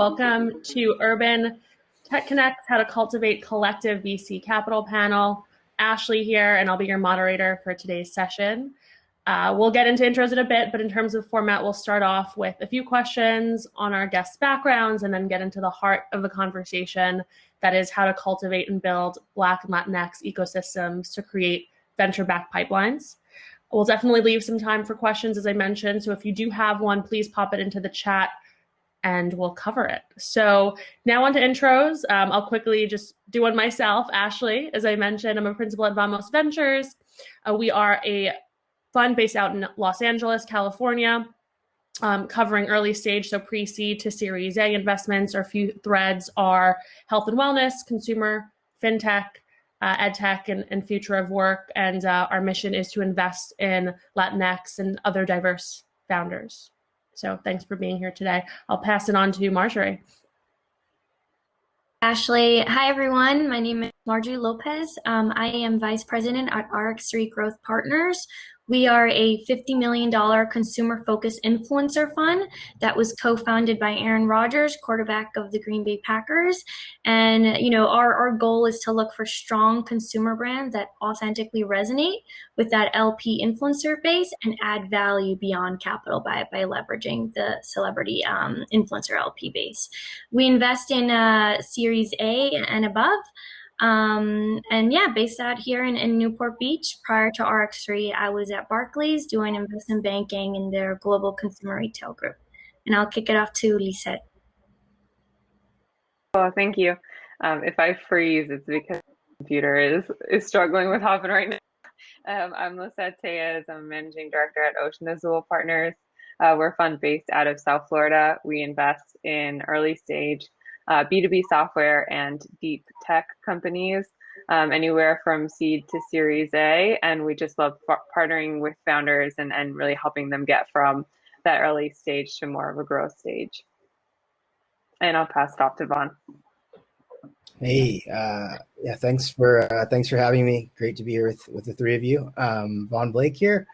Welcome to Urban Tech Connect's How to Cultivate Collective VC Capital panel. Ashley here, and I'll be your moderator for today's session. We'll get into intros in a bit, but in terms of format, we'll start off with a few questions on our guests' backgrounds and then get into the heart of the conversation, that is how to cultivate and build Black and Latinx ecosystems to create venture-backed pipelines. We'll definitely leave some time for questions, as I mentioned, so if you do have one, please pop it into the chat and we'll cover it. So now on to intros. I'll quickly just do one myself. Ashley, as I mentioned, I'm a principal at Vamos Ventures. We are a fund based out in Los Angeles, California, covering early stage, so pre-seed to Series A investments. Our few threads are health and wellness, consumer, fintech, edtech, and future of work. And our mission is to invest in Latinx and other diverse founders. So thanks for being here today. I'll pass it on to Marjorie. Ashley. Hi, everyone. My name is Marjorie Lopez. I am Vice President at RX3 Growth Partners. We are a $50 million consumer-focused influencer fund that was co-founded by Aaron Rodgers, quarterback of the Green Bay Packers. And, our goal is to look for strong consumer brands that authentically resonate with that LP influencer base and add value beyond capital by leveraging the celebrity influencer LP base. We invest in Series A and above. Based out here in Newport Beach. Prior to RX3, I was at Barclays doing investment banking in their global consumer retail group. And I'll kick it off to Lisa. Oh, thank you. If I freeze, it's because the computer is struggling with hopping right now. I'm Lisa Vaughan. I'm managing director at Oceanizable Partners. We're a fund based out of South Florida. We invest in early stage B2B software and deep tech companies, anywhere from seed to Series A. And we just love partnering with founders and really helping them get from that early stage to more of a growth stage. And I'll pass it off to Vaughn. Hey, thanks for having me. Great to be here with the three of you. Vaughn Blake here.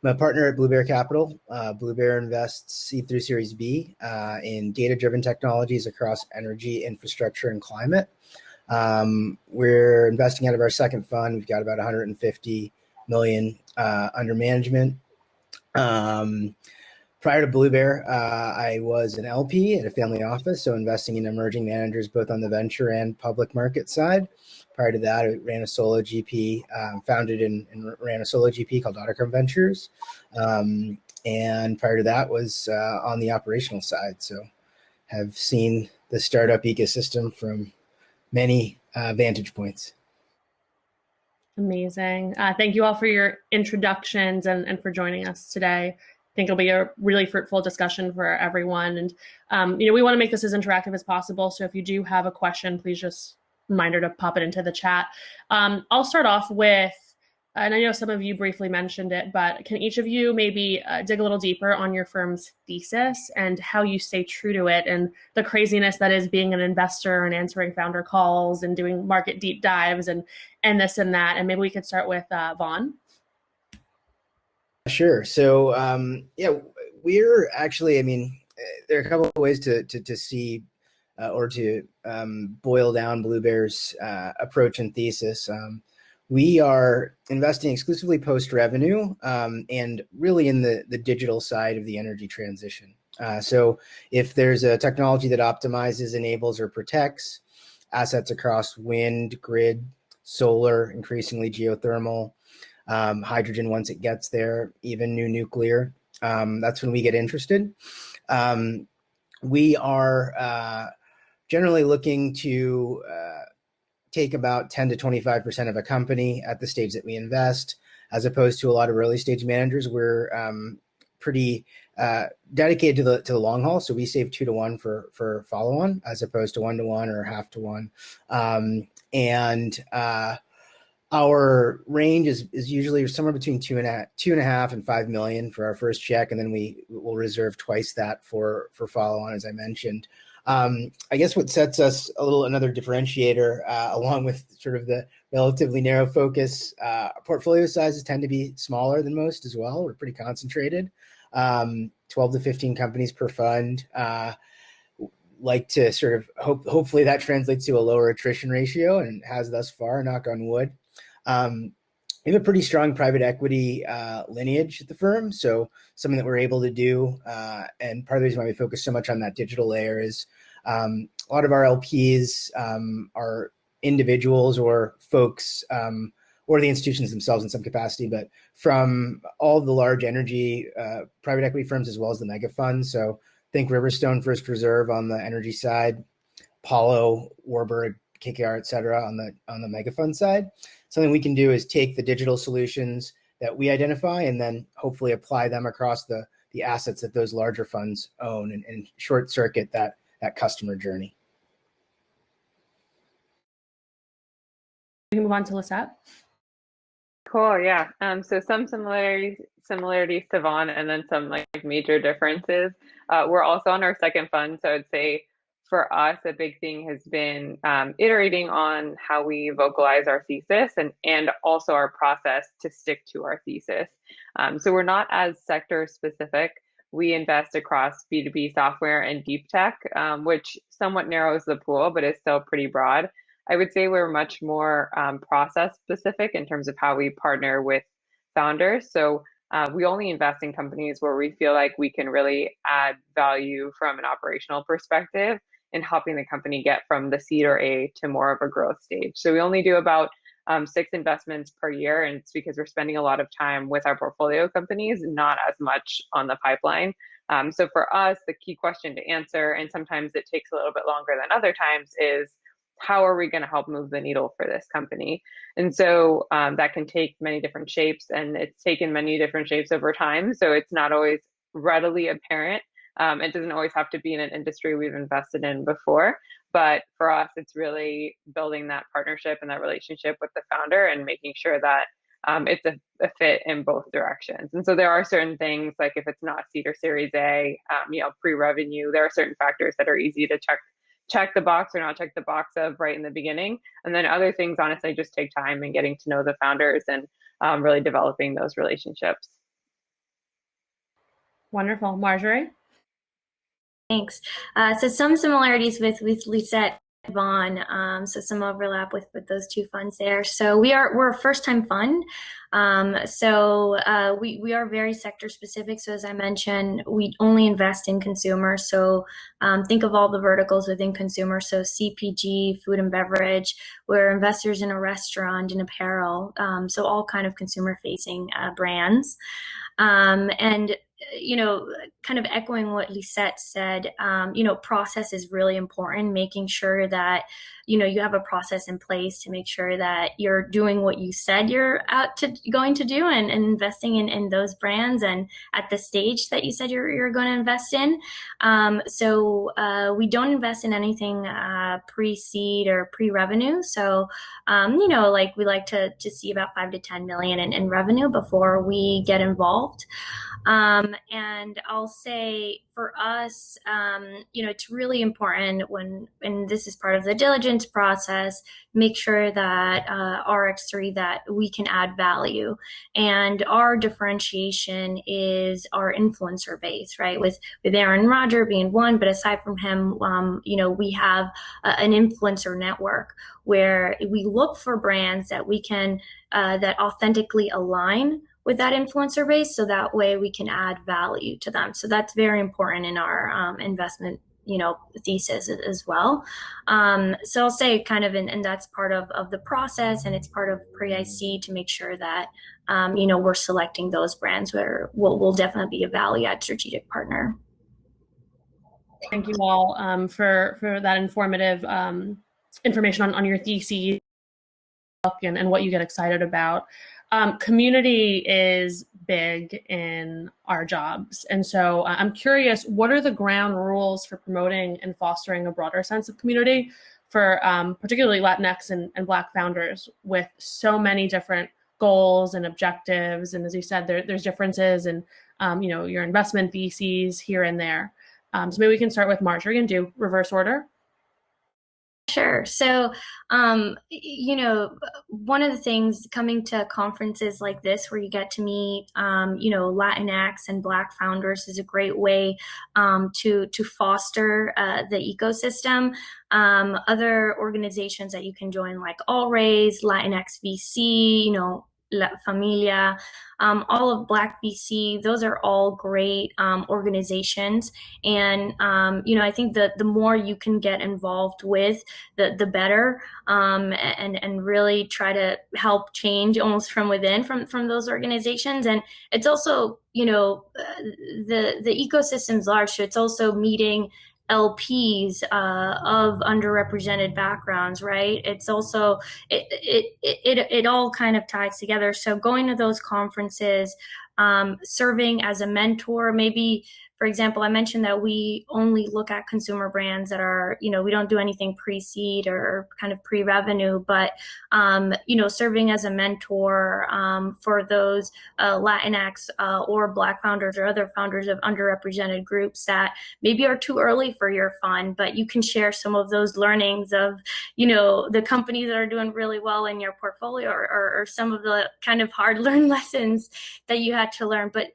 I'm a partner at Blue Bear Capital. Blue Bear invests seed through Series B in data-driven technologies across energy, infrastructure, and climate. We're investing out of our second fund. We've got about 150 million under management. Prior to Blue Bear, I was an LP at a family office, so investing in emerging managers both on the venture and public market side. Prior to that, I ran a solo GP, founded and ran a solo GP called Autochrome Ventures. And prior to that was on the operational side. So have seen the startup ecosystem from many vantage points. Amazing. Thank you all for your introductions and for joining us today. I think it'll be a really fruitful discussion for everyone. And, we want to make this as interactive as possible. So if you do have a question, please just reminder to pop it into the chat. I'll start off with, and I know some of you briefly mentioned it, but can each of you maybe dig a little deeper on your firm's thesis and how you stay true to it and the craziness that is being an investor and answering founder calls and doing market deep dives and this and that. And maybe we could start with Vaughn. Sure. So, we're actually, there are a couple of ways to see or to boil down Blue Bear's approach and thesis. We are investing exclusively post-revenue and really in the digital side of the energy transition. So if there's a technology that optimizes, enables, or protects assets across wind, grid, solar, increasingly geothermal, hydrogen once it gets there, even new nuclear, that's when we get interested. We are generally looking to take about 10 to 25% of a company at the stage that we invest, as opposed to a lot of early stage managers. We're pretty dedicated to the long haul. So we save 2 to 1 for follow on, as opposed to 1 to 1 or half to 1. Our range is usually somewhere between 2.5 and 5 million for our first check, and then we will reserve twice that for follow on, as I mentioned. I guess what sets us another differentiator, along with sort of the relatively narrow focus, portfolio sizes tend to be smaller than most as well. We're pretty concentrated, 12 to 15 companies per fund. like to sort of hopefully that translates to a lower attrition ratio, and has thus far, knock on wood. We have a pretty strong private equity lineage at the firm, so something that we're able to do, and part of the reason why we focus so much on that digital layer is a lot of our LPs are individuals or folks, or the institutions themselves in some capacity, but from all the large energy private equity firms as well as the mega funds. So think Riverstone, First Reserve on the energy side, Apollo, Warburg, KKR, et cetera, on the mega fund side. Something we can do is take the digital solutions that we identify and then hopefully apply them across the assets that those larger funds own, and short circuit that customer journey. We can move on to Lisette. Cool, yeah. So some similarities to Vaughn, and then some like major differences. We're also on our second fund, so I'd say for us, a big thing has been iterating on how we vocalize our thesis and also our process to stick to our thesis. So we're not as sector specific. We invest across B2B software and deep tech, which somewhat narrows the pool, but is still pretty broad. I would say we're much more process specific in terms of how we partner with founders. So we only invest in companies where we feel like we can really add value from an operational perspective in helping the company get from the seed or A to more of a growth stage. So we only do about 6 investments per year, and it's because we're spending a lot of time with our portfolio companies, not as much on the pipeline. So for us, the key question to answer, and sometimes it takes a little bit longer than other times, is how are we going to help move the needle for this company? And so that can take many different shapes, and it's taken many different shapes over time. So it's not always readily apparent. It doesn't always have to be in an industry we've invested in before. But for us, it's really building that partnership and that relationship with the founder and making sure that it's a fit in both directions. And so there are certain things, like if it's not seed or Series A, pre-revenue, there are certain factors that are easy to check the box or not check the box of right in the beginning. And then other things, honestly, just take time and getting to know the founders and really developing those relationships. Wonderful. Marjorie? Thanks. So some similarities with Lisette Vaughan, so some overlap with those two funds there. So we're a first-time fund. We are very sector specific. So as I mentioned, we only invest in consumer. So think of all the verticals within consumer. So CPG, food and beverage. We're investors in a restaurant and apparel. So all kind of consumer facing brands. And kind of echoing what Lisette said, process is really important, making sure that, you have a process in place to make sure that you're doing what you said you're going to do and investing in those brands and at the stage that you said you're going to invest in. We don't invest in anything pre-seed or pre-revenue. So, we like to see about 5 to 10 million in revenue before we get involved. And I'll say for us, it's really important and this is part of the diligence process, make sure that RX3, that we can add value. And our differentiation is our influencer base, right? With Aaron Rodgers being one, but aside from him, we have an influencer network where we look for brands that we can, that authentically align with that influencer base, so that way we can add value to them. So that's very important in our investment, thesis as well. So I'll say kind of, and that's part of the process, and it's part of pre-IC to make sure that, we're selecting those brands where we'll definitely be a value-add strategic partner. Thank you all for that informative information on your thesis and what you get excited about. Community is big in our jobs. And so I'm curious, what are the ground rules for promoting and fostering a broader sense of community for particularly Latinx and Black founders with so many different goals and objectives? And as you said, there's differences in, your investment theses here and there. So maybe we can start with Marjorie and do reverse order. Sure. So, one of the things coming to conferences like this where you get to meet, Latinx and Black founders is a great way to foster the ecosystem. Other organizations that you can join, like All Raise, Latinx VC, La Familia, all of Black VC, those are all great organizations. And, I think that the more you can get involved with, the better, and really try to help change almost from within from those organizations. And it's also, the ecosystem's large, so it's also meeting LPs of underrepresented backgrounds, right? It's also it all kind of ties together. So going to those conferences, serving as a mentor, maybe. For example, I mentioned that we only look at consumer brands that are, we don't do anything pre-seed or kind of pre-revenue, but, serving as a mentor for those Latinx or Black founders or other founders of underrepresented groups that maybe are too early for your fund, but you can share some of those learnings of, the companies that are doing really well in your portfolio, or some of the kind of hard-learned lessons that you had to learn, but,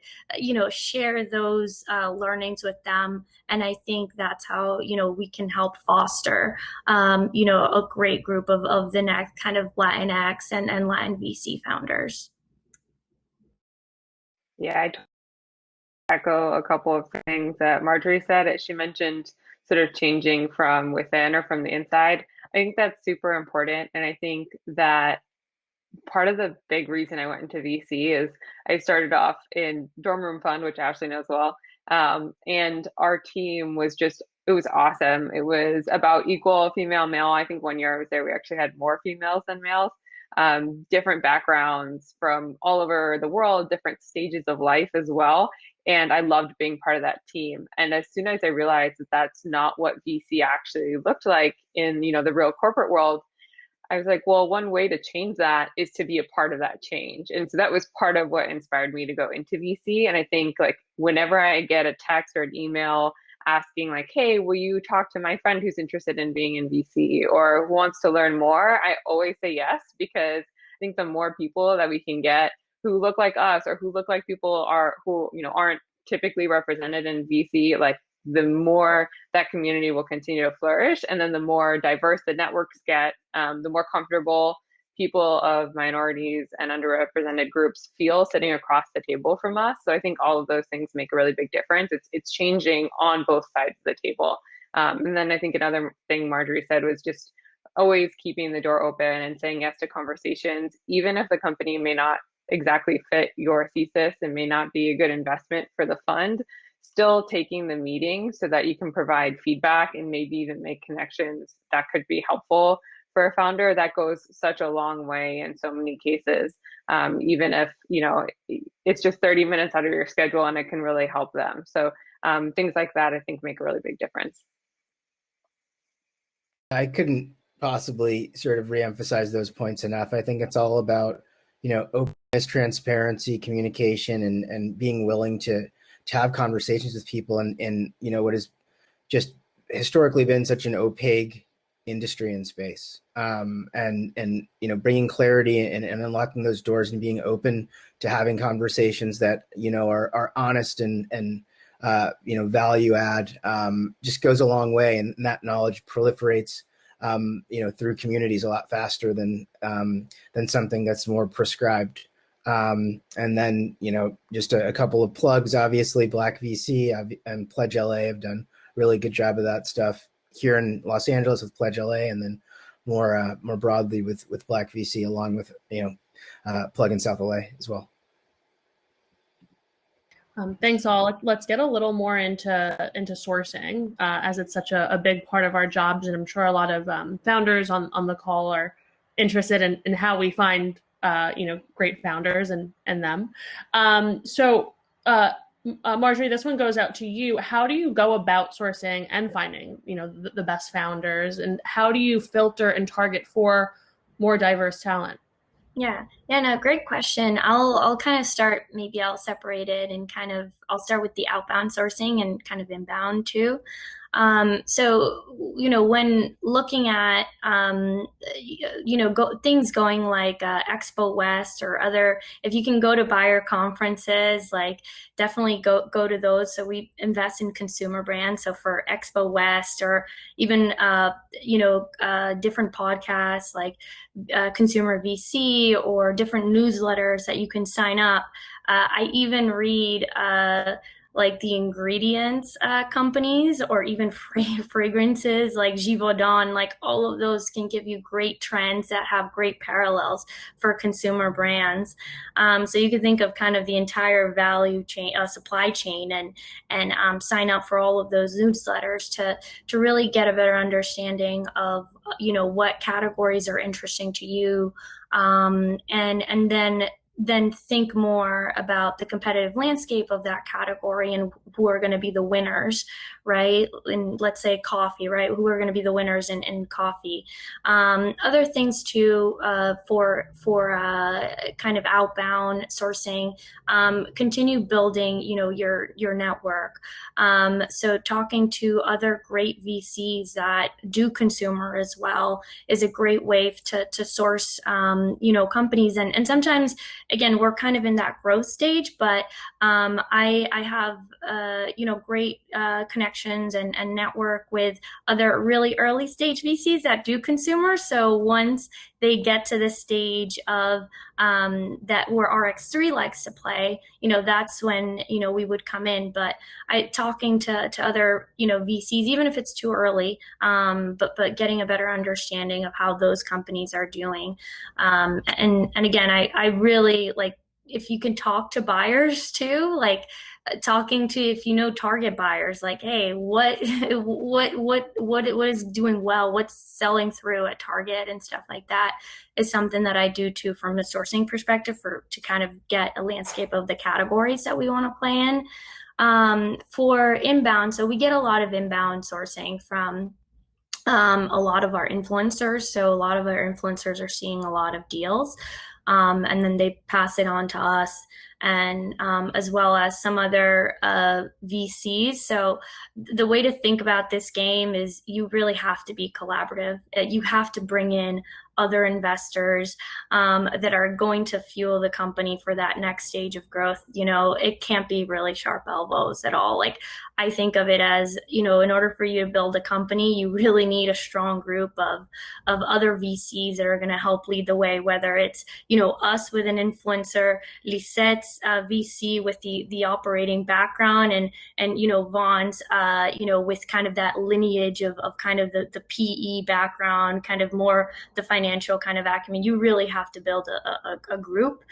share those learnings with them. And I think that's how, we can help foster, a great group of the next kind of Latinx and Latin VC founders. Yeah, I echo a couple of things that Marjorie said. She mentioned sort of changing from within or from the inside. I think that's super important. And I think that part of the big reason I went into VC is I started off in dorm room fund, which Ashley knows well. And our team was it was awesome. It was about equal female male. I think one year I was there, we actually had more females than males, different backgrounds from all over the world, different stages of life as well. And I loved being part of that team. And as soon as I realized that that's not what VC actually looked like in, the real corporate world, I was like, well, one way to change that is to be a part of that change. And so that was part of what inspired me to go into VC. And I think like whenever I get a text or an email asking like, hey, will you talk to my friend who's interested in being in VC or who wants to learn more? I always say yes, because I think the more people that we can get who look like us or who look like people who, aren't typically represented in VC, like the more that community will continue to flourish. And then the more diverse the networks get, the more comfortable people of minorities and underrepresented groups feel sitting across the table from us. So I think all of those things make a really big difference. It's changing on both sides of the table. And then I think another thing Marjorie said was just always keeping the door open and saying yes to conversations, even if the company may not exactly fit your thesis and may not be a good investment for the fund, still taking the meeting so that you can provide feedback and maybe even make connections that could be helpful for a founder. That goes such a long way in so many cases, even if it's just 30 minutes out of your schedule and it can really help them. So things like that I think make a really big difference. I couldn't possibly sort of reemphasize those points enough. I think it's all about openness, transparency, communication, and being willing to have conversations with people in what has just historically been such an opaque industry and space, and bringing clarity and unlocking those doors and being open to having conversations that are honest and value add, just goes a long way, and that knowledge proliferates through communities a lot faster than something that's more prescribed. And then, just a couple of plugs, obviously Black VC and Pledge LA have done a really good job of that stuff here in Los Angeles with Pledge LA, and then more broadly with Black VC, along with, Plug in South LA as well. Thanks all. Let's get a little more into sourcing, as it's such a big part of our jobs, and I'm sure a lot of founders on the call are interested in how we find great founders and them. So Marjorie, this one goes out to you. How do you go about sourcing and finding the best founders, and how do you filter and target for more diverse talent? Yeah, no, great question. I'll kind of start, maybe I'll separate it and kind of I'll start with the outbound sourcing and kind of inbound too. So, when looking at, things going like Expo West or other, if you can go to buyer conferences, like definitely go to those. So we invest in consumer brands. So for Expo West or even, different podcasts like Consumer VC or different newsletters that you can sign up. I even read like the ingredients companies or even fragrances like Givaudan, like all of those can give you great trends that have great parallels for consumer brands. So you can think of kind of the entire value chain, supply chain, and sign up for all of those newsletters to really get a better understanding of what categories are interesting to you, and then think more about the competitive landscape of that category and who are going to be the winners, right? In, let's say, coffee, right? Who are going to be the winners in coffee? Other things too, for kind of outbound sourcing, continue building, your network. So talking to other great VCs that do consumer as well is a great way to source, companies. And sometimes, again, we're kind of in that growth stage, but I have great connections and network with other really early stage VCs that do consumer. So once they get to the stage of that where RX3 likes to play, that's when we would come in. But talking to other VCs, even if it's too early, but getting a better understanding of how those companies are doing. And again, I really like, if you can talk to buyers too, like talking to, if target buyers, like, hey, what is doing well, what's selling through at Target and stuff like that, is something that I do too from a sourcing perspective to kind of get a landscape of the categories that we want to play in. For inbound, so we get a lot of inbound sourcing from a lot of our influencers. So a lot of our influencers are seeing a lot of deals, and then they pass it on to us, and as well as some other VCs. So the way to think about this game is you really have to be collaborative. You have to bring in other investors that are going to fuel the company for that next stage of growth. It can't be really sharp elbows at all. Like, I think of it as, in order for you to build a company, you really need a strong group of other VCs that are going to help lead the way, whether it's, us with an influencer, Lisette's VC with the operating background, and Vaughn's, with kind of that lineage of kind of the PE background, kind of more the financial kind of acumen. You really have to build a group.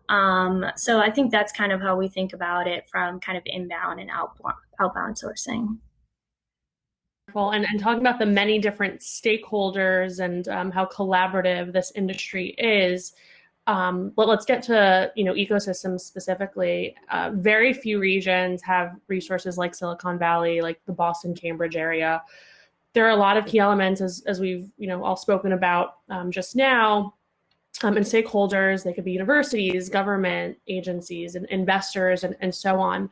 So I think that's kind of how we think about it from kind of inbound and outbound sourcing. And talking about the many different stakeholders and how collaborative this industry is, but let's get to ecosystems specifically. Very few regions have resources like Silicon Valley, like the Boston, Cambridge area. There are a lot of key elements, as we've all spoken about just now, and stakeholders. They could be universities, government agencies, and investors, and so on.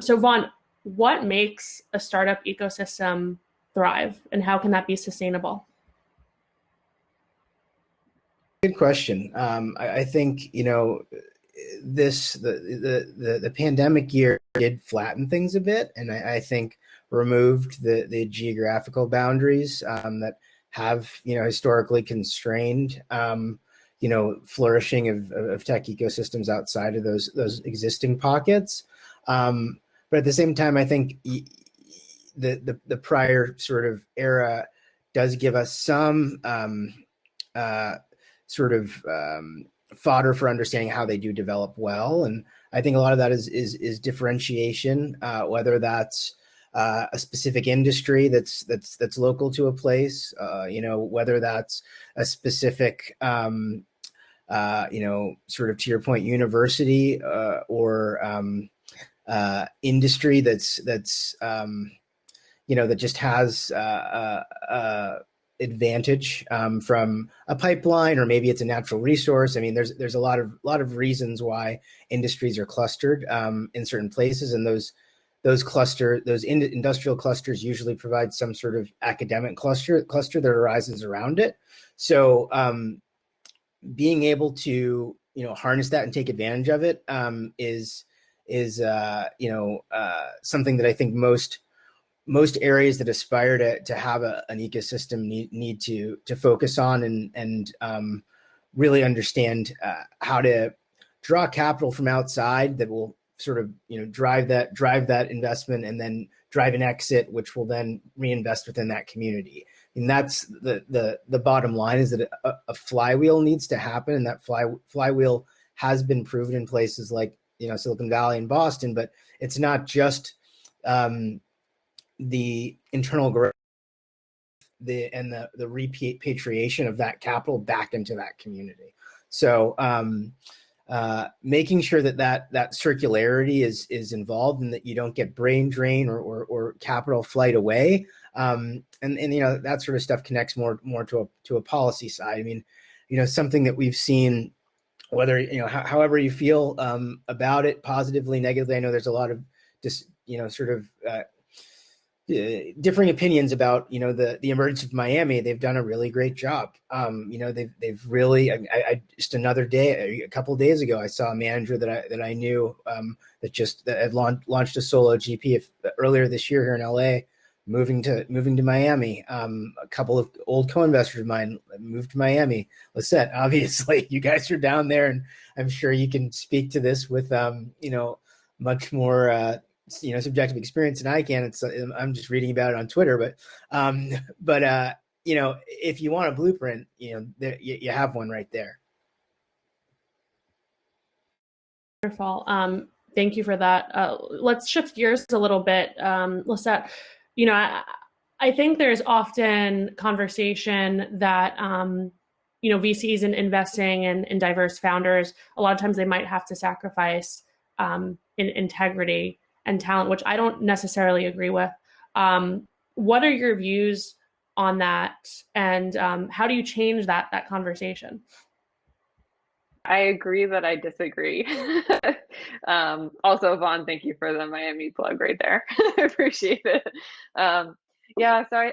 So Vaughan, what makes a startup ecosystem thrive, and how can that be sustainable? Good question. I think the pandemic year did flatten things a bit, and I think removed the geographical boundaries that have historically constrained flourishing of tech ecosystems outside of those existing pockets. But at the same time, I think the prior sort of era does give us some fodder for understanding how they do develop well. And I think a lot of that is differentiation, whether that's a specific industry that's local to a place, whether that's a specific, sort of, to your point, university or industry that just has advantage from a pipeline, or maybe it's a natural resource. I mean, there's a lot of reasons why industries are clustered in certain places, and those industrial clusters usually provide some sort of academic cluster that arises around it. So being able to harness that and take advantage of it is something that I think most areas that aspire to have an ecosystem need to focus on and really understand how to draw capital from outside that will sort of drive that investment, and then drive an exit, which will then reinvest within that community. And that's the bottom line, is that a flywheel needs to happen, and that flywheel has been proven in places like Silicon Valley and Boston. But it's not just the internal growth, the repatriation of that capital back into that community. So making sure that circularity is involved, and that you don't get brain drain or capital flight away. And that sort of stuff connects more to a policy side. I mean, something that we've seen, whether however you feel about it, positively, negatively. I know there's a lot of just sort of differing opinions about the emergence of Miami. They've done a really great job. They've really. I just a couple of days ago, I saw a manager that I knew that had launched a solo GP earlier this year here in LA, moving to Miami. A couple of old co-investors of mine moved to Miami. Lisette, obviously, you guys are down there, and I'm sure you can speak to this with much more subjective experience than I can. I'm just reading about it on Twitter, but if you want a blueprint, you have one right there. Wonderful. Thank you for that. Let's shift gears a little bit. Lisette, I think there's often conversation that VCs and investing in diverse founders, a lot of times they might have to sacrifice in integrity and talent, which I don't necessarily agree with. What are your views on that, and how do you change that conversation? I agree that I disagree. Also, Vaughn, thank you for the Miami plug right there. I appreciate it. Yeah, so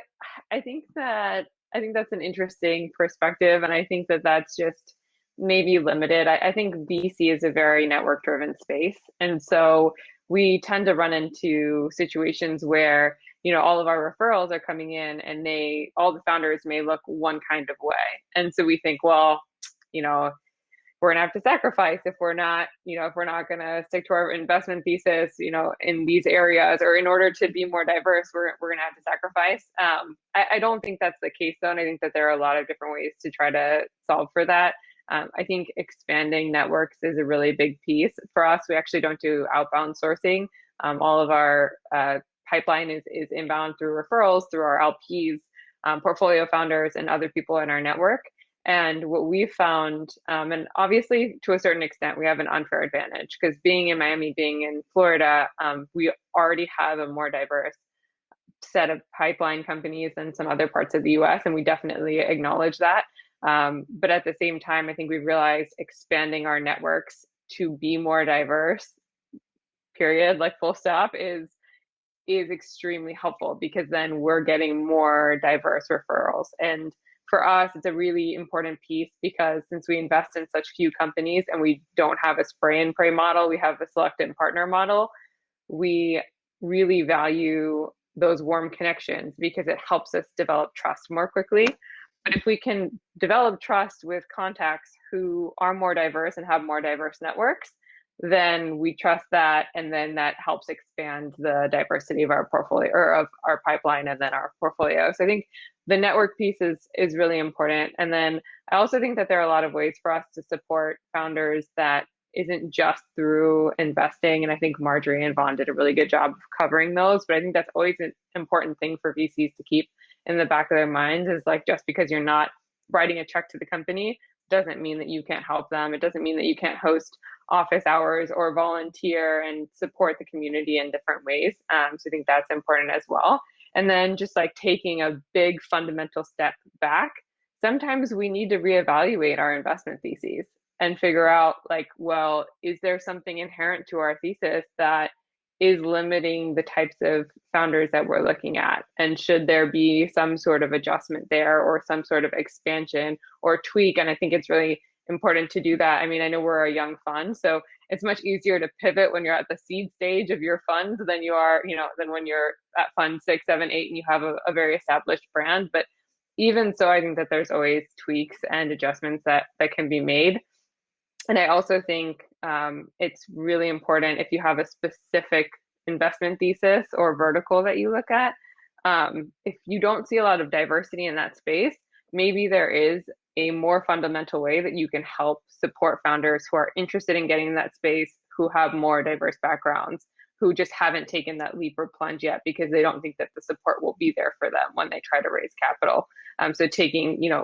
I think that's an interesting perspective, and I think that's just maybe limited. I think VC is a very network-driven space, and so we tend to run into situations where all of our referrals are coming in, and all the founders may look one kind of way, and so we think, well, we're gonna have to sacrifice if we're not gonna stick to our investment thesis, in these areas, or in order to be more diverse, we're gonna have to sacrifice. I don't think that's the case, though, and I think that there are a lot of different ways to try to solve for that. I think expanding networks is a really big piece for us. We actually don't do outbound sourcing. All of our pipeline is inbound through referrals, through our LPs, portfolio founders, and other people in our network. And what we've found, and obviously to a certain extent, we have an unfair advantage, because being in Miami, being in Florida, we already have a more diverse set of pipeline companies than some other parts of the US, and we definitely acknowledge that. But at the same time, I think we've realized expanding our networks to be more diverse, period, like full stop, is extremely helpful, because then we're getting more diverse referrals. And for us, it's a really important piece, because since we invest in such few companies and we don't have a spray and pray model, we have a select and partner model. We really value those warm connections, because it helps us develop trust more quickly. But if we can develop trust with contacts who are more diverse and have more diverse networks, then we trust that, and then that helps expand the diversity of our portfolio, or of our pipeline, and then our portfolio. So I think the network piece is really important. And then I also think that there are a lot of ways for us to support founders that isn't just through investing. And I think Marjorie and Vaughn did a really good job of covering those. But I think that's always an important thing for VCs to keep in the back of their minds, is like, just because you're not writing a check to the company doesn't mean that you can't help them. It doesn't mean that you can't host office hours or volunteer and support the community in different ways. So I think that's important as well. And then just like taking a big fundamental step back, sometimes we need to reevaluate our investment theses and figure out like, well, is there something inherent to our thesis that is limiting the types of founders that we're looking at? And should there be some sort of adjustment there or some sort of expansion or tweak? And I think it's really important to do that. I mean, I know we're a young fund, so it's much easier to pivot when you're at the seed stage of your fund than you are, than when you're at fund 6, 7, 8 and you have a very established brand. But even so, I think that there's always tweaks and adjustments that can be made. And I also think it's really important if you have a specific investment thesis or vertical that you look at. If you don't see a lot of diversity in that space, maybe there is a more fundamental way that you can help support founders who are interested in getting in that space, who have more diverse backgrounds, who just haven't taken that leap or plunge yet because they don't think that the support will be there for them when they try to raise capital. So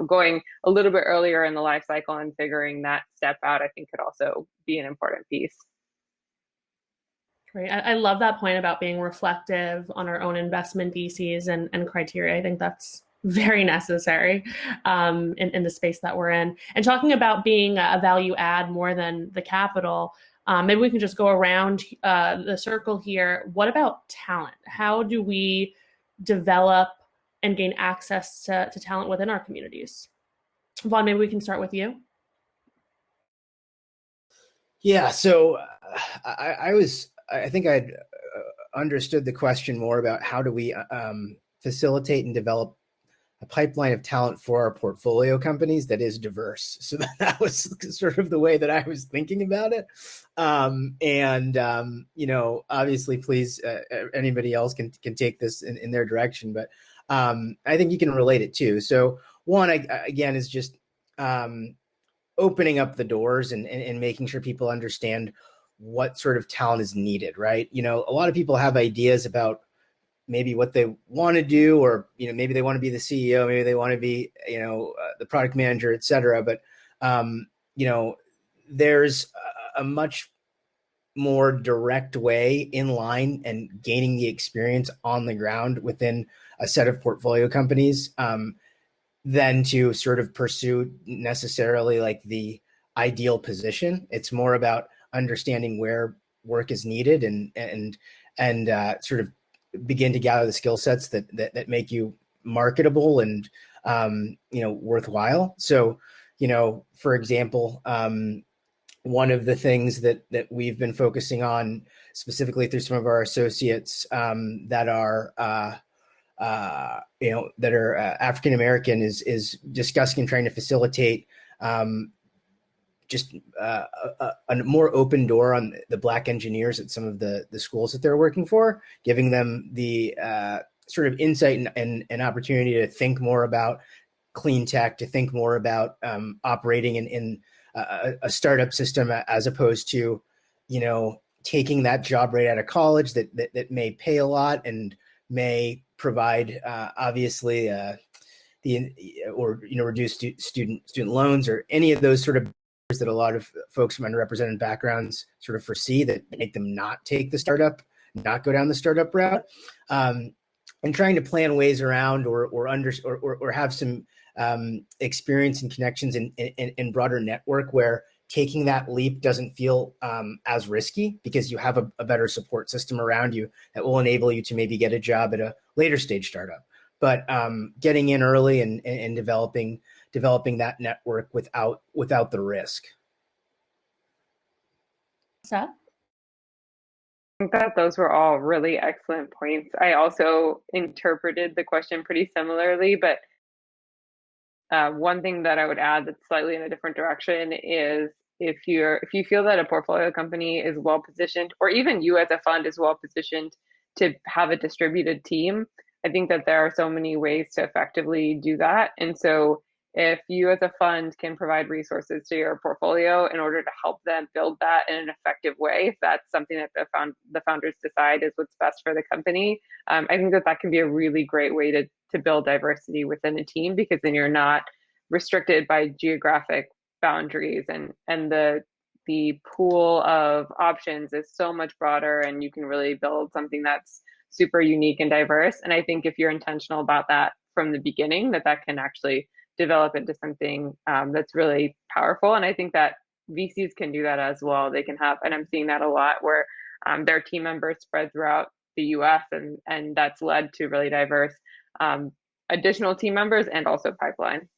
going a little bit earlier in the life cycle and figuring that step out, I think could also be an important piece. Great. I love that point about being reflective on our own investment theses and criteria. I think that's very necessary in the space that we're in. And talking about being a value add more than the capital, maybe we can just go around the circle here. What about talent? How do we develop and gain access to talent within our communities? Vaughan, maybe we can start with you. Yeah, so I think I'd understood the question more about how do we facilitate and develop a pipeline of talent for our portfolio companies that is diverse. So that was sort of the way that I was thinking about it. Obviously, please, anybody else can take this in their direction, but I think you can relate it too. So one, again, is just opening up the doors and making sure people understand what sort of talent is needed, right? A lot of people have ideas about maybe what they want to do, or maybe they want to be the CEO, maybe they want to be the product manager, et cetera. But there's a much more direct way in line and gaining the experience on the ground within a set of portfolio companies than to sort of pursue necessarily like the ideal position. It's more about understanding where work is needed and sort of begin to gather the skill sets that make you marketable and worthwhile. So for example, one of the things that we've been focusing on specifically through some of our associates that are African American is discussing and trying to facilitate just a more open door on the Black engineers at some of the schools that they're working for, giving them the sort of insight and opportunity to think more about clean tech, to think more about operating in a startup system as opposed to, taking that job right out of college that may pay a lot and may provide obviously reduce student loans or any of those sort of that a lot of folks from underrepresented backgrounds sort of foresee that make them not go down the startup route, and trying to plan ways around or have some experience and connections in broader network where taking that leap doesn't feel as risky because you have a better support system around you that will enable you to maybe get a job at a later stage startup. But getting in early and developing that network without the risk. Seth? I think that those were all really excellent points. I also interpreted the question pretty similarly, but one thing that I would add that's slightly in a different direction is if you feel that a portfolio company is well positioned, or even you as a fund is well positioned to have a distributed team, I think that there are so many ways to effectively do that. And so if you as a fund can provide resources to your portfolio in order to help them build that in an effective way, if that's something that the founders decide is what's best for the company, I think that can be a really great way to build diversity within a team, because then you're not restricted by geographic boundaries, and the pool of options is so much broader, and you can really build something that's super unique and diverse. And I think if you're intentional about that from the beginning, that can actually develop into something that's really powerful. And I think that VCs can do that as well. They can have, and I'm seeing that a lot where their team members spread throughout the US, and that's led to really diverse additional team members and also pipeline.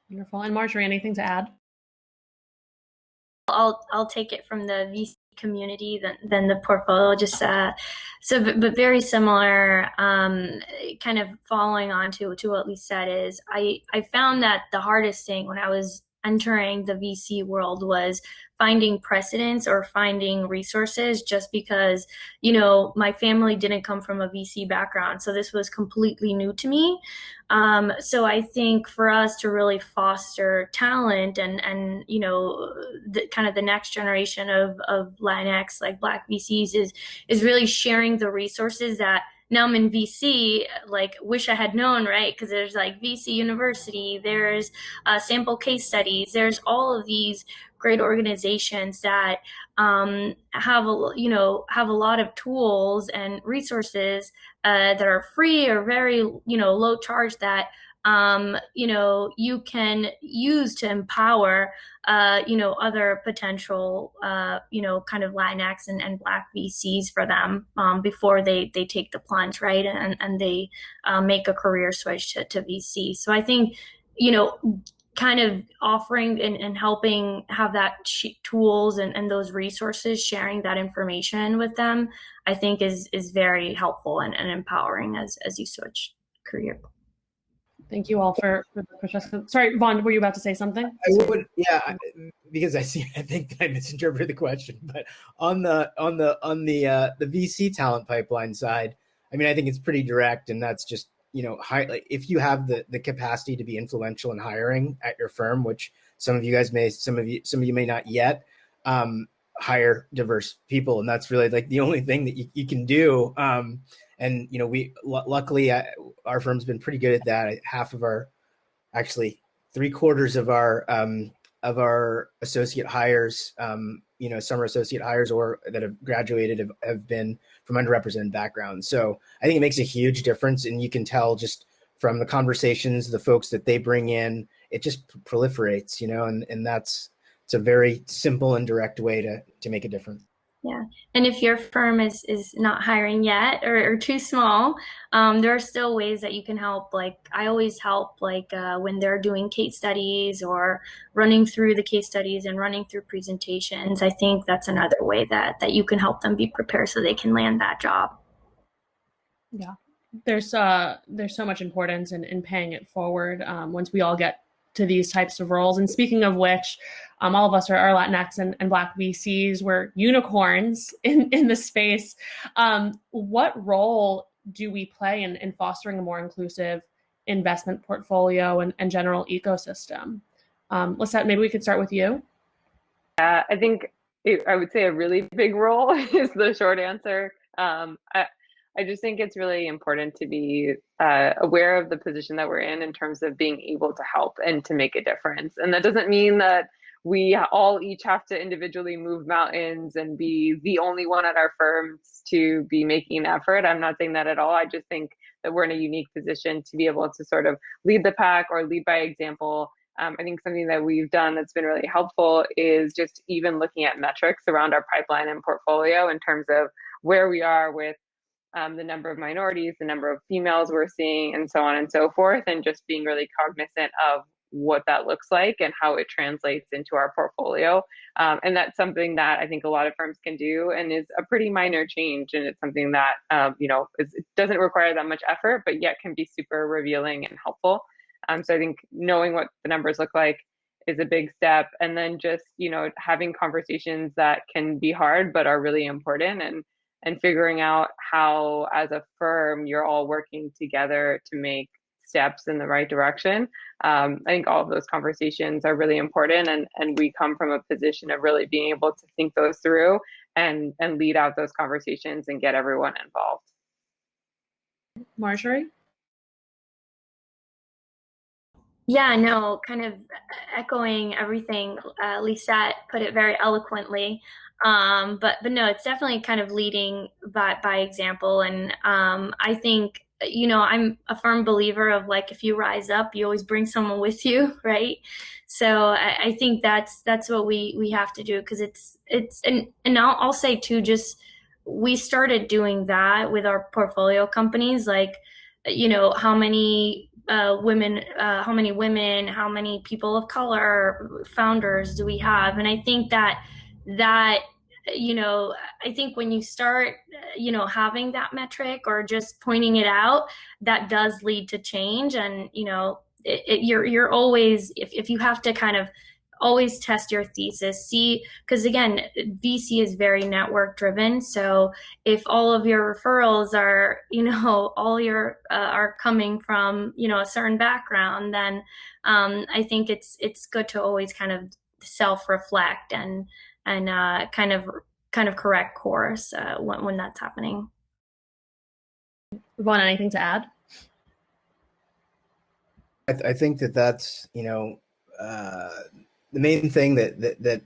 Wonderful. And Marjorie, anything to add? I'll take it from the VC community than the portfolio. Just but very similar. Kind of following on to what Lisa said is I found that the hardest thing when I was entering the VC world was finding precedents or finding resources, just because my family didn't come from a VC background, so this was completely new to me. So I think for us to really foster talent and kind of the next generation of Latinx, like Black VCs, is really sharing the resources that now I'm in VC, like, wish I had known, right? Because there's like VC University, there's sample case studies, there's all of these great organizations that have a lot of tools and resources that are free or very low charge that you can use to empower other potential kind of Latinx and Black VCs for them before they take the plunge, right, and they make a career switch to VC. So I think kind of offering and helping have that tools and those resources, sharing that information with them, I think is very helpful and empowering as you switch career. Thank you all for the perspective. Sorry, Vaughn, were you about to say something? Yeah, because I think that I misinterpreted the question. But on the VC talent pipeline side, I mean, I think it's pretty direct, and that's just like, if you have the capacity to be influential in hiring at your firm, which some of you may not yet, hire diverse people, and that's really like the only thing that you can do. And we luckily our firm's been pretty good at that. Actually 3/4 of our associate hires, summer associate hires or that have graduated have been from underrepresented backgrounds. So I think it makes a huge difference, and you can tell just from the conversations, the folks that they bring in, it just proliferates, and it's a very simple and direct way to make a difference. Yeah. And if your firm is not hiring yet or too small, there are still ways that you can help. Like I always help, like when they're doing case studies or running through the case studies and running through presentations. I think that's another way that you can help them be prepared so they can land that job. Yeah. There's so much importance in paying it forward once we all get to these types of roles. And speaking of which, all of us are Latinx and Black VCs. We're unicorns in the space. What role do we play in fostering a more inclusive investment portfolio and general ecosystem? Lisette, maybe we could start with you. I think I would say a really big role is the short answer. I just think it's really important to be aware of the position that we're in terms of being able to help and to make a difference. And that doesn't mean that we all each have to individually move mountains and be the only one at our firms to be making an effort. I'm not saying that at all. I just think that we're in a unique position to be able to sort of lead the pack or lead by example. I think something that we've done that's been really helpful is just even looking at metrics around our pipeline and portfolio in terms of where we are with the number of minorities, the number of females we're seeing, and so on and so forth, and just being really cognizant of what that looks like and how it translates into our portfolio. And that's something that I think a lot of firms can do and is a pretty minor change. And it's something that, it doesn't require that much effort, but yet can be super revealing and helpful. So I think knowing what the numbers look like is a big step. And then just, having conversations that can be hard, but are really important, and figuring out how, as a firm, you're all working together to make steps in the right direction. I think all of those conversations are really important, and we come from a position of really being able to think those through and lead out those conversations and get everyone involved. Marjorie? Yeah, no, kind of echoing everything Lisette put it very eloquently. But no, it's definitely kind of leading by example. And I think, I'm a firm believer of like, if you rise up, you always bring someone with you, right? So I think that's what we have to do, because and I'll say too, just we started doing that with our portfolio companies, like, how many women, how many people of color founders do we have? And I think that you know I think when you start having that metric or just pointing it out, that does lead to change. And you're always, if you have to kind of always test your thesis, see, because again, VC is very network driven. So if all of your referrals are all your are coming from a certain background, then I think it's good to always kind of self reflect and kind of correct course when that's happening. Vaughn, anything to add? I think that's the main thing that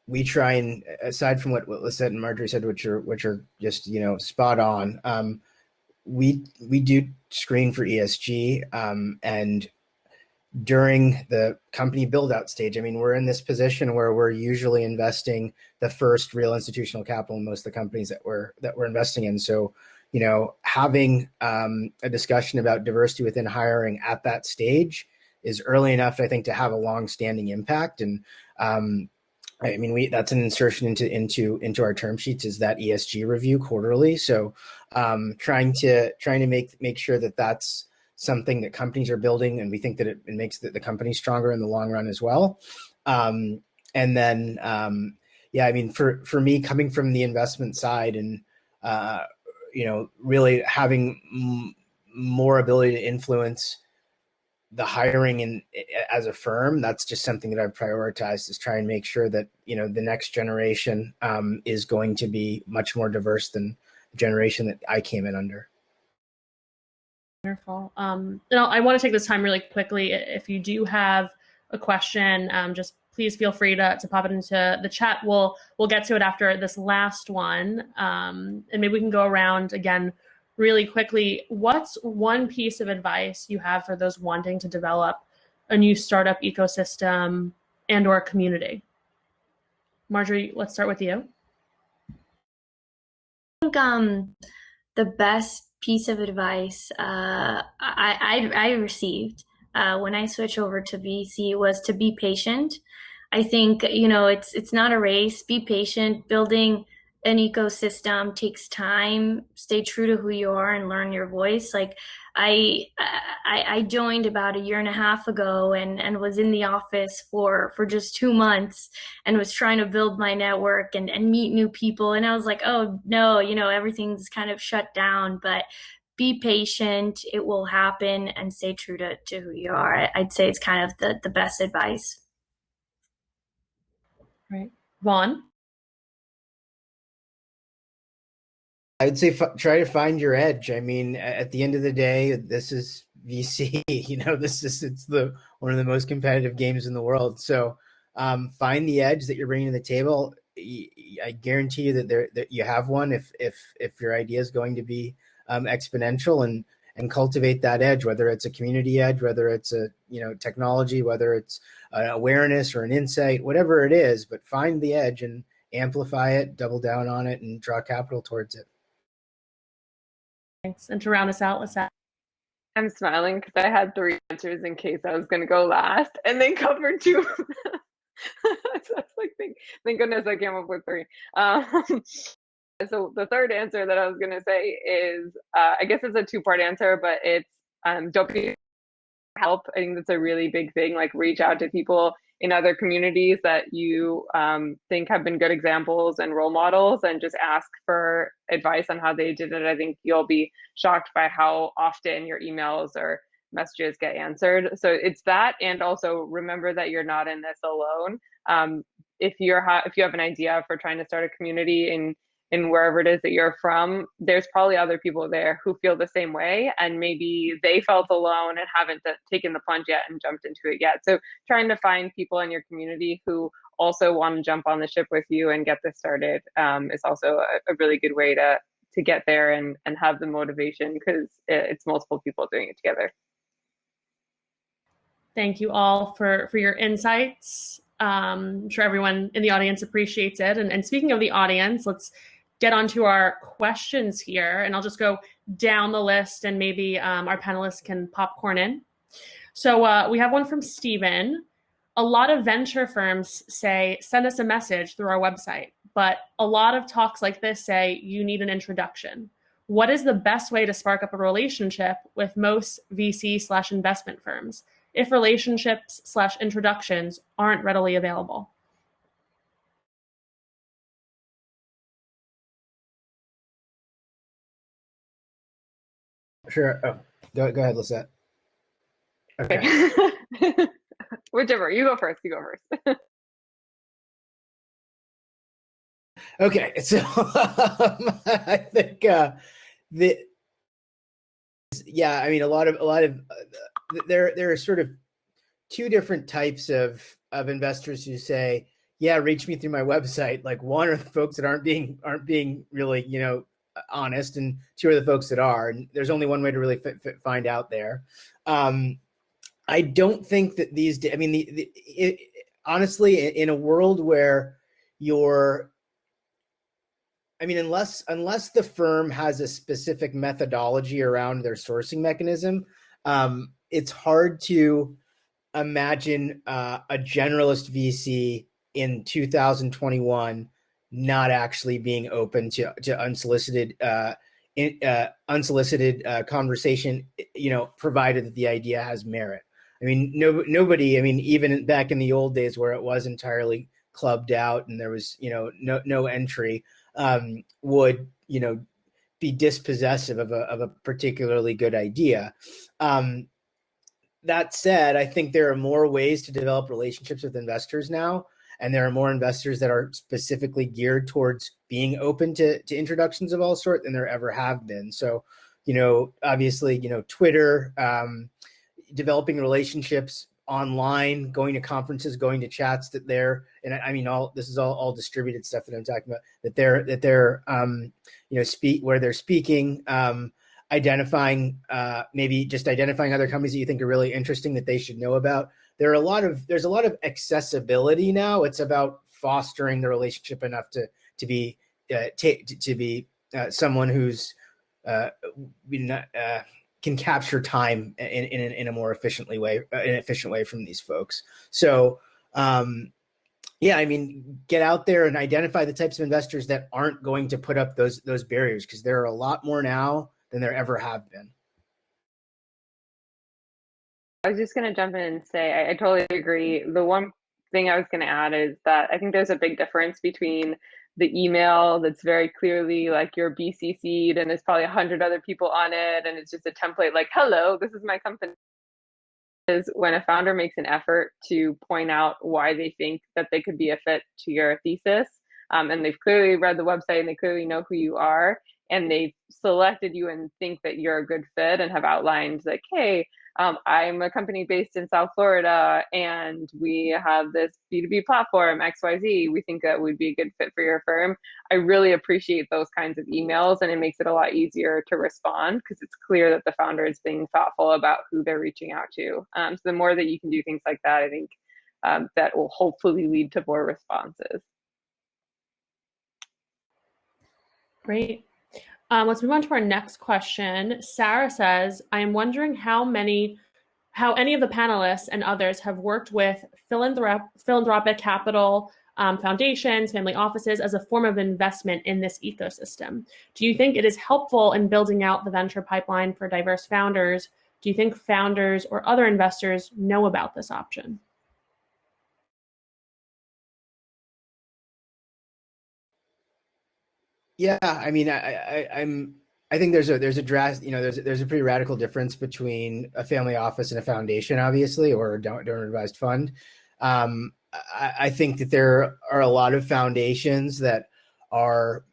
we try, and aside from what Lisette and Marjorie said, which are just spot on. We do screen for ESG, and during the company build out stage, I mean, we're in this position where we're usually investing the first real institutional capital in most of the companies that we're investing in. So, having a discussion about diversity within hiring at that stage is early enough, I think, to have a long-standing impact. And I mean, that's an insertion into our term sheets, is that ESG review quarterly. So, trying to make sure that that's something that companies are building, and we think that it makes the company stronger in the long run as well. And then, yeah, I mean, for me, coming from the investment side and really having more ability to influence the hiring as a firm, that's just something that I've prioritized, is try and make sure that the next generation is going to be much more diverse than the generation that I came in under. Wonderful. I want to take this time really quickly. If you do have a question, just please feel free to pop it into the chat. We'll get to it after this last one, and maybe we can go around again really quickly. What's one piece of advice you have for those wanting to develop a new startup ecosystem and/or community? Marjorie, let's start with you. I think the best piece of advice I received when I switched over to VC was to be patient. I think it's not a race. Be patient. Building an ecosystem takes time. Stay true to who you are and learn your voice. Like I joined about a year and a half ago and was in the office for just 2 months and was trying to build my network and meet new people. And I was like, oh no, everything's kind of shut down. But be patient, it will happen, and stay true to who you are. I'd say it's kind of the best advice. Right. Vaughn? I'd say try to find your edge. I mean, at the end of the day, this is VC. It's one of the most competitive games in the world. So find the edge that you're bringing to the table. I guarantee you that you have one if your idea is going to be exponential, and cultivate that edge, whether it's a community edge, whether it's a technology, whether it's an awareness or an insight, whatever it is. But find the edge and amplify it, double down on it, and draw capital towards it. Thanks. And to round us out, let's add. I'm smiling because I had 3 answers in case I was going to go last, and then covered 2. So I was like, thank goodness I came up with 3. So the third answer that I was going to say is, I guess it's a 2-part answer, but it's don't be help. I think that's a really big thing. Like, reach out to people in other communities that you think have been good examples and role models, and just ask for advice on how they did it. I think you'll be shocked by how often your emails or messages get answered. So it's that, and also remember that you're not in this alone. If you have an idea for trying to start a community in in wherever it is that you're from, there's probably other people there who feel the same way, and maybe they felt alone and haven't taken the plunge yet and jumped into it yet. So trying to find people in your community who also want to jump on the ship with you and get this started is also a really good way to get there and have the motivation, because it's multiple people doing it together. Thank you all for your insights. I'm sure everyone in the audience appreciates it. And speaking of the audience, let's get onto our questions here. And I'll just go down the list, and maybe our panelists can popcorn in. So we have one from Steven. A lot of venture firms say, send us a message through our website. But a lot of talks like this say you need an introduction. What is the best way to spark up a relationship with most VC/investment firms if relationships/introductions aren't readily available? Sure. Oh, go ahead, Lisette. Okay. Whichever. You go first. Okay. So I think I mean, a lot of there are sort of two different types of investors who say, yeah, reach me through my website. Like, one are the folks that aren't being really, honest, and two are the folks that are. And there's only one way to really find out there. I don't think that these days, I mean, honestly, in a world where unless the firm has a specific methodology around their sourcing mechanism, it's hard to imagine a generalist VC in 2021 not actually being open to unsolicited conversation, provided that the idea has merit. I mean, nobody. I mean, even back in the old days where it was entirely clubbed out and there was, no entry, would be dispossessive of a particularly good idea. That said, I think there are more ways to develop relationships with investors now, and there are more investors that are specifically geared towards being open to introductions of all sorts than there ever have been. So, obviously, Twitter, developing relationships online, going to conferences, going to chats and I mean, this is all distributed stuff that I'm talking about, that they're where they're speaking, identifying other companies that you think are really interesting that they should know about. There's a lot of accessibility now. It's about fostering the relationship enough to be someone who's can capture time in a more efficient way from these folks. So I mean, get out there and identify the types of investors that aren't going to put up those barriers, because there are a lot more now than there ever have been. I was just going to jump in and say I totally agree. The one thing I was going to add is that I think there's a big difference between the email that's very clearly like you're BCC'd and there's probably 100 other people on it, and it's just a template like, hello, this is my company. Is when a founder makes an effort to point out why they think that they could be a fit to your thesis, and they've clearly read the website and they clearly know who you are, and they've selected you and think that you're a good fit and have outlined like, hey, I'm a company based in South Florida and we have this B2B platform, XYZ. We think that would be a good fit for your firm. I really appreciate those kinds of emails, and it makes it a lot easier to respond because it's clear that the founder is being thoughtful about who they're reaching out to. So the more that you can do things like that, I think that will hopefully lead to more responses. Great. Let's move on to our next question. Sarah says, I am wondering how any of the panelists and others have worked with philanthropic capital, foundations, family offices as a form of investment in this ecosystem. Do you think it is helpful in building out the venture pipeline for diverse founders? Do you think founders or other investors know about this option? Yeah, I mean, I think there's a pretty radical difference between a family office and a foundation, obviously, or a donor advised fund. I think that there are a lot of foundations that are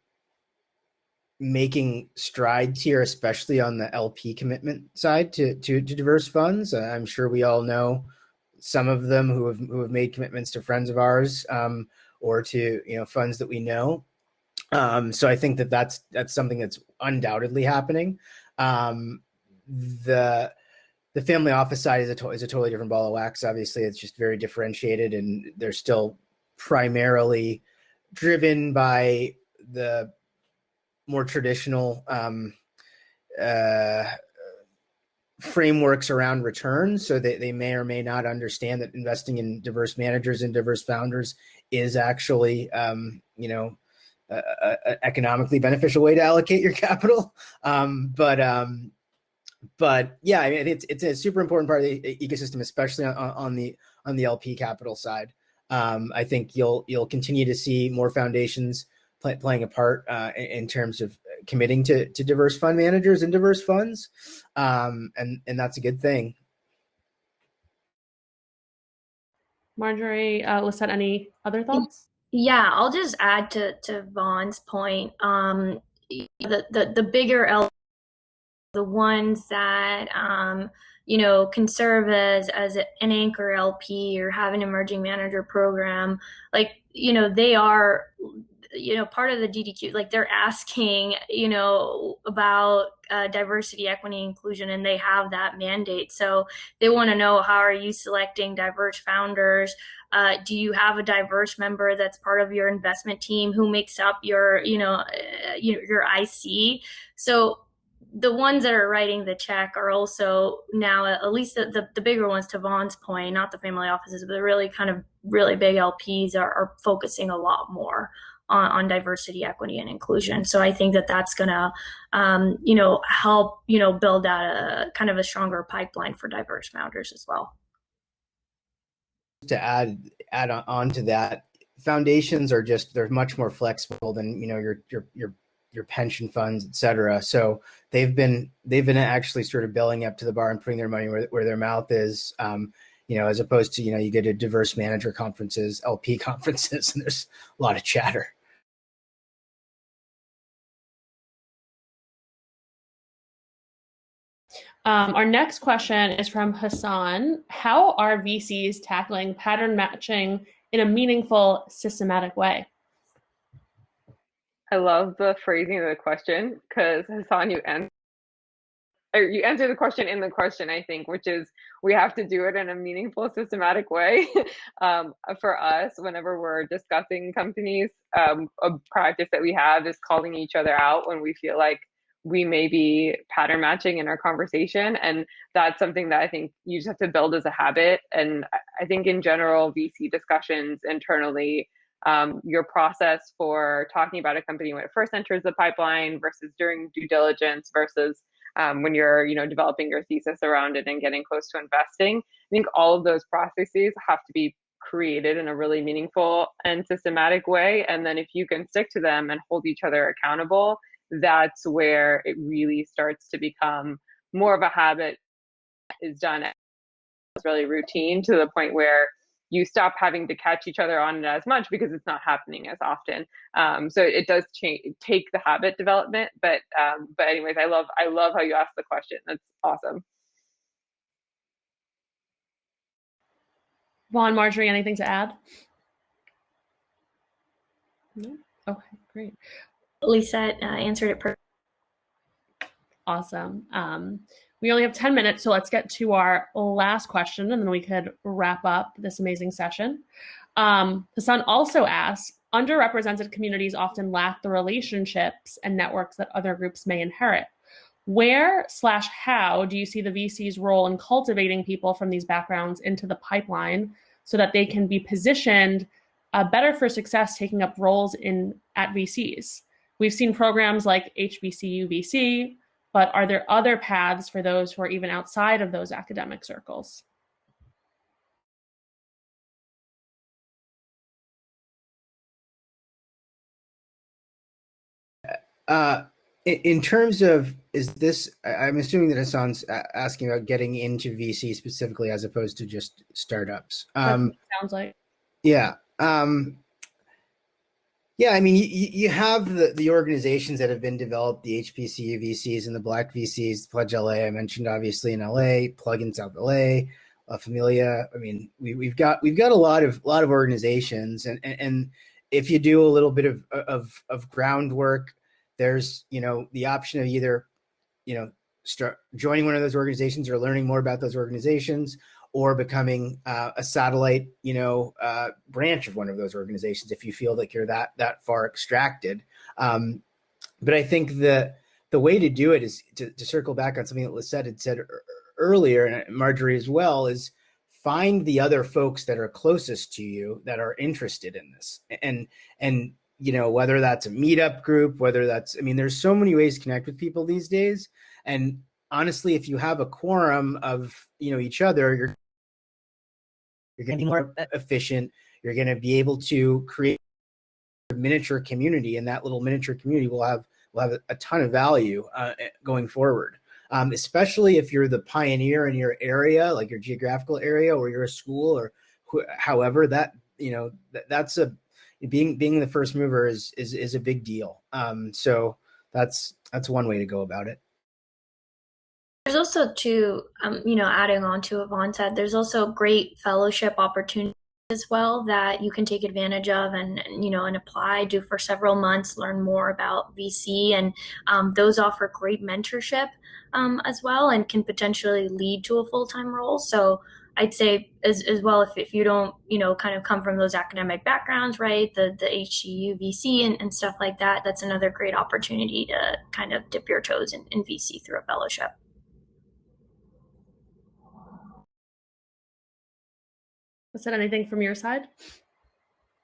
making strides here, especially on the LP commitment side to diverse funds. I'm sure we all know some of them who have made commitments to friends of ours, or to funds that we know. So I think that's something that's undoubtedly happening. The family office side is a totally different ball of wax. Obviously, it's just very differentiated, and they're still primarily driven by the more traditional frameworks around returns. So they may or may not understand that investing in diverse managers and diverse founders is actually, an economically beneficial way to allocate your capital. But yeah, I mean, it's a super important part of the ecosystem, especially on the LP capital side. I think you'll continue to see more foundations playing a part in terms of committing to diverse fund managers and diverse funds, and that's a good thing. Marjorie, Lisette, any other thoughts? Yeah, I'll just add to Vaughn's point. The bigger the ones that can serve as an anchor LP or have an emerging manager program, like they are part of the DDQ, like they're asking about diversity, equity, inclusion, and they have that mandate. So they want to know, how are you selecting diverse founders? Do you have a diverse member that's part of your investment team who makes up your your IC? So the ones that are writing the check are also now, at least the bigger ones, to Vaughn's point, not the family offices, but the really kind of really big LPs are focusing a lot more on diversity, equity, and inclusion. So I think that's going to, help, build out a kind of a stronger pipeline for diverse founders as well. To add on to that, foundations are they're much more flexible than your pension funds, et cetera. So they've been actually sort of belling up to the bar and putting their money where their mouth is, as opposed to, you get a diverse manager conferences, LP conferences, and there's a lot of chatter. Our next question is from Hassan. How are VCs tackling pattern matching in a meaningful, systematic way? I love the phrasing of the question, because Hassan, you answer the question in the question, I think, which is, we have to do it in a meaningful, systematic way. For us, whenever we're discussing companies, a practice that we have is calling each other out when we feel like we may be pattern matching in our conversation. And that's something that I think you just have to build as a habit. And I think in general, VC discussions internally, your process for talking about a company when it first enters the pipeline versus during due diligence versus when you're developing your thesis around it and getting close to investing. I think all of those processes have to be created in a really meaningful and systematic way. And then if you can stick to them and hold each other accountable, that's where it really starts to become more of a habit. Is done. It's really routine, to the point where you stop having to catch each other on it as much because it's not happening as often. So it does take the habit development. But anyways, I love how you asked the question. That's awesome. Vaughan, Marjorie, anything to add? No? Okay, great. Lisa answered it perfectly. Awesome. We only have 10 minutes, so let's get to our last question, and then we could wrap up this amazing session. Hassan also asks, underrepresented communities often lack the relationships and networks that other groups may inherit. Where/how do you see the VC's role in cultivating people from these backgrounds into the pipeline so that they can be positioned better for success taking up roles at VCs? We've seen programs like HBCU VC, but are there other paths for those who are even outside of those academic circles? In terms of, I'm assuming that Hassan's asking about getting into VC specifically as opposed to just startups. Sounds like. Yeah. Yeah, I mean, you have the organizations that have been developed, the HPCU VCs and the Black VCs, Pledge LA, I mentioned obviously in LA, Plug in South LA, La Familia. I mean, we've got a lot of organizations, and if you do a little bit of groundwork, there's the option of either start joining one of those organizations or learning more about those organizations, or becoming a satellite, branch of one of those organizations if you feel like you're that far extracted. But I think the way to do it is to circle back on something that Lisette had said earlier, and Marjorie as well, is find the other folks that are closest to you that are interested in this, and whether that's a meetup group, whether that's, I mean, there's so many ways to connect with people these days. And honestly, if you have a quorum of each other, you're going to be more efficient. You're going to be able to create a miniature community, and that little miniature community will have a ton of value going forward. Especially if you're the pioneer in your area, like your geographical area, or you're a school, or however that that's a being the first mover is a big deal. So that's one way to go about it. There's also too, adding on to what Vaughn said, there's also great fellowship opportunities as well that you can take advantage of and apply, do for several months, learn more about VC, and those offer great mentorship as well, and can potentially lead to a full-time role. So I'd say as well, if you don't, kind of come from those academic backgrounds, right, the HCU VC and stuff like that, that's another great opportunity to kind of dip your toes in VC through a fellowship. Is there anything from your side?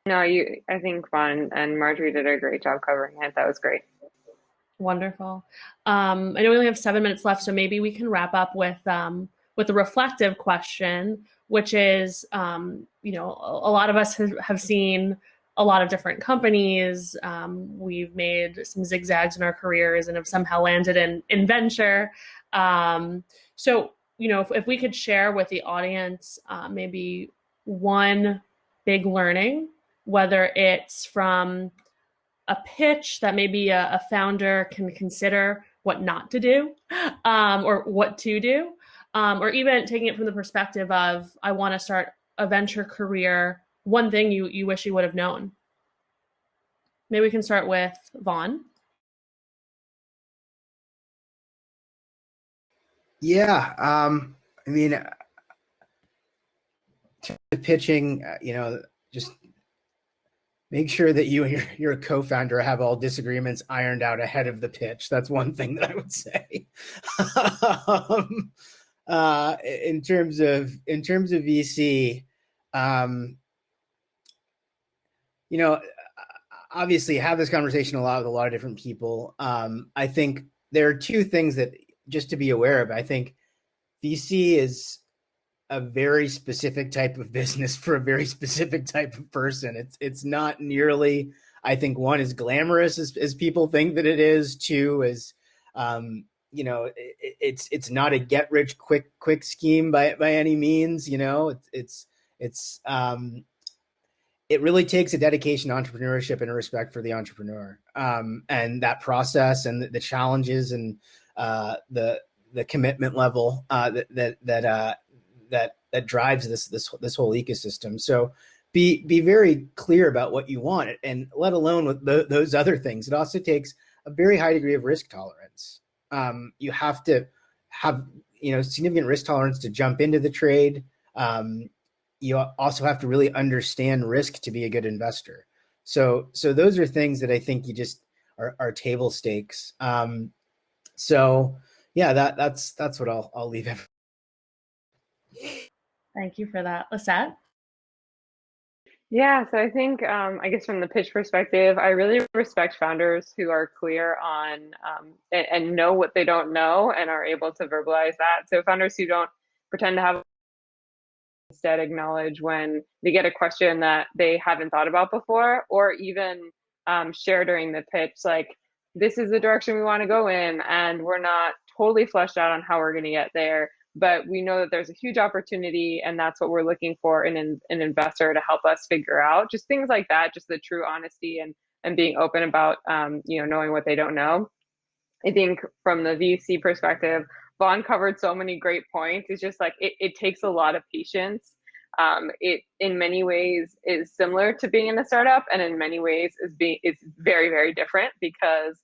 No, I think Vaughn and Marjorie did a great job covering it. That was great. Wonderful. I know we only have 7 minutes left, so maybe we can wrap up with a reflective question, which is, a lot of us have seen a lot of different companies. We've made some zigzags in our careers and have somehow landed in venture. So, if we could share with the audience maybe one big learning, whether it's from a pitch that maybe a founder can consider what not to do, or what to do, or even taking it from the perspective of, I want to start a venture career, one thing you wish you would have known. Maybe we can start with Vaughn. Yeah, I mean, pitching, just make sure that you and your co-founder have all disagreements ironed out ahead of the pitch. That's one thing that I would say. In terms of VC, obviously have this conversation a lot with a lot of different people. I think there are two things that just to be aware of. I think VC is a very specific type of business for a very specific type of person. It's not nearly, I think, one, as glamorous as people think that it is. Two is, it's not a get rich quick scheme by any means. It really takes a dedication to entrepreneurship and a respect for the entrepreneur, and that process and the challenges and the commitment level that drives this whole ecosystem. So be very clear about what you want, and let alone with those other things. It also takes a very high degree of risk tolerance. You have to have significant risk tolerance to jump into the trade. You also have to really understand risk to be a good investor. So those are things that I think you just are table stakes. So yeah, that's what I'll leave it. Thank you for that, Lisette. Yeah, so I think, I guess from the pitch perspective, I really respect founders who are clear on and know what they don't know and are able to verbalize that. So founders who don't pretend to have, instead acknowledge when they get a question that they haven't thought about before, or even share during the pitch, like, this is the direction we want to go in, and we're not totally fleshed out on how we're going to get there, but we know that there's a huge opportunity, and that's what we're looking for in an investor to help us figure out. Just things like that, just the true honesty and and being open about, knowing what they don't know. I think from the VC perspective, Vaughn covered so many great points. It's just like it takes a lot of patience. It in many ways is similar to being in a startup, and in many ways it's very, very different because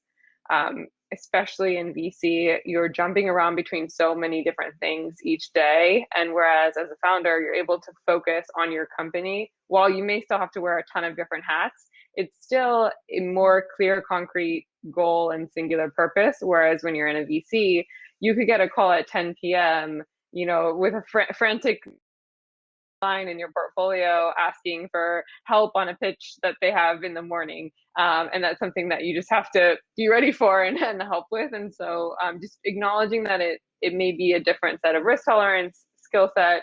especially in VC, you're jumping around between so many different things each day. And whereas as a founder, you're able to focus on your company, while you may still have to wear a ton of different hats, it's still a more clear, concrete goal and singular purpose. Whereas when you're in a VC, you could get a call at 10 p.m., with a frantic line in your portfolio asking for help on a pitch that they have in the morning. And that's something that you just have to be ready for and help with. And so just acknowledging that it may be a different set of risk tolerance, skill set,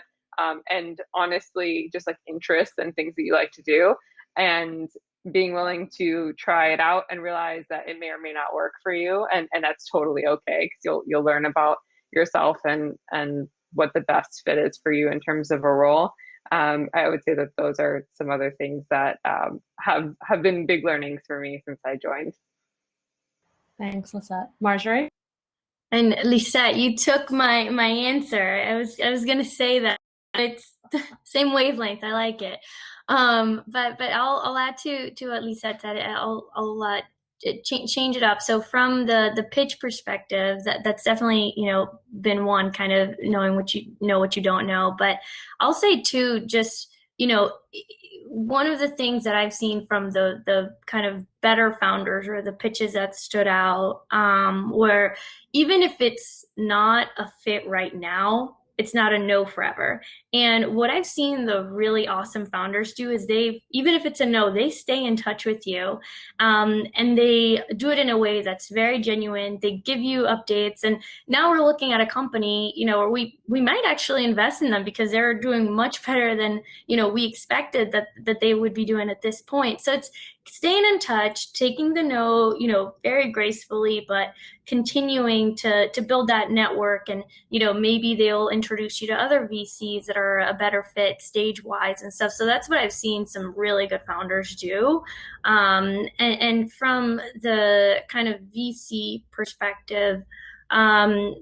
and honestly, just like interests and things that you like to do. And being willing to try it out and realize that it may or may not work for you. And that's totally okay, because you'll learn about yourself and what the best fit is for you in terms of a role. I would say that those are some other things that have been big learnings for me since I joined. Thanks, Lisette. Marjorie? And Lisette, you took my answer. I was gonna say that it's same wavelength. I like it. But I'll add to what Lisette said. I'll change it up. So from the pitch perspective, that's definitely been one, kind of knowing what you don't know. But I'll say too, just one of the things that I've seen from the kind of better founders, or the pitches that stood out, where even if it's not a fit right now, it's not a no forever. And what I've seen the really awesome founders do is even if it's a no, they stay in touch with you, and they do it in a way that's very genuine. They give you updates, and now we're looking at a company, where we might actually invest in them because they're doing much better than we expected that they would be doing at this point. So it's staying in touch, taking the no, very gracefully, but continuing to build that network. And maybe they'll introduce you to other VCs that are a better fit stage wise and stuff. So that's what I've seen some really good founders do. And from the kind of VC perspective, kind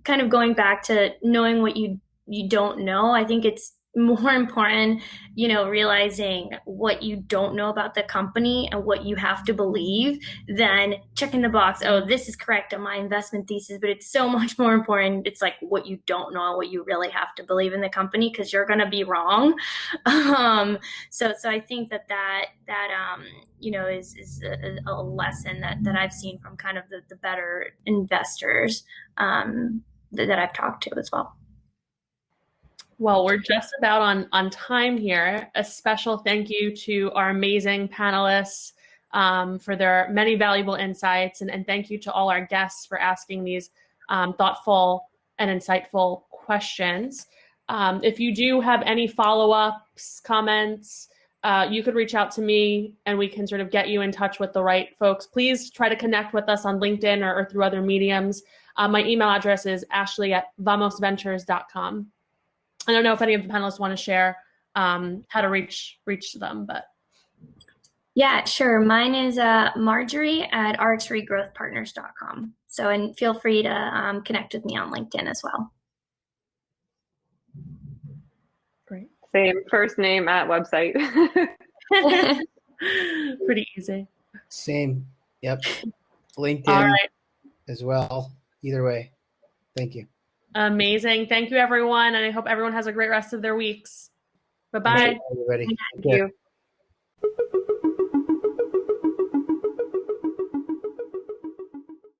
of going back to knowing what you don't know, I think it's more important, realizing what you don't know about the company and what you have to believe than checking the box. Oh, this is correct on my investment thesis, but it's so much more important. It's like what you don't know and what you really have to believe in the company, because you're going to be wrong. So I think that is a lesson that I've seen from kind of the better investors that I've talked to as well. Well, we're just about on time here. A special thank you to our amazing panelists for their many valuable insights. And thank you to all our guests for asking these thoughtful and insightful questions. If you do have any follow-ups, comments, you could reach out to me and we can sort of get you in touch with the right folks. Please try to connect with us on LinkedIn or through other mediums. My email address is ashley@vamosventures.com. I don't know if any of the panelists want to share how to reach them, but. Yeah, sure. Mine is Marjorie@RX3GrowthPartners.com. So, and feel free to connect with me on LinkedIn as well. Great. Same first name at website. Pretty easy. Same. Yep. LinkedIn All right. as well. Either way. Thank you. Amazing. Thank you, everyone. And I hope everyone has a great rest of their weeks. Bye-bye. Everybody. Thank you.